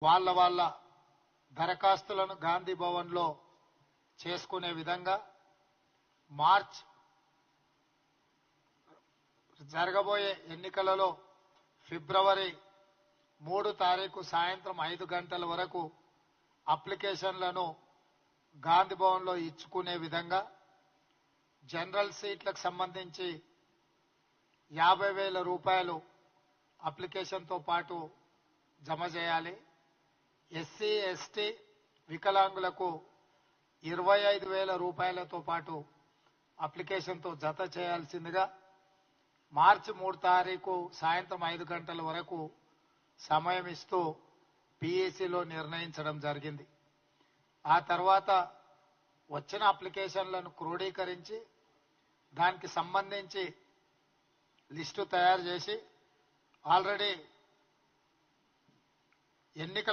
వాళ్ళ దరఖాస్తులను గాంధీ భవన్లో చేసుకునే విధంగా మార్చ్ జరగబోయే ఎన్నికలలో ఫిబ్రవరి 3 తారీఖు సాయంత్రం 5 గంటల వరకు అప్లికేషన్లను గాంధీ భవన్లో ఇచ్చుకునే విధంగా జనరల్ సీట్లకు సంబంధించి 50,000 రూపాయలు అప్లికేషన్తో పాటు జమ చేయాలి. ఎస్సీ ఎస్టీ వికలాంగులకు 25,000 రూపాయలతో పాటు అప్లికేషన్తో జత చేయాల్సిందిగా మార్చి 3 తారీఖు సాయంత్రం 5 గంటల వరకు సమయం ఇస్తూ పిఎస్సిలో నిర్ణయించడం జరిగింది. ఆ తర్వాత వచ్చిన అప్లికేషన్లను క్రోడీకరించి దానికి సంబంధించి లిస్టు తయారు చేసి ఆల్రెడీ ఎన్నికల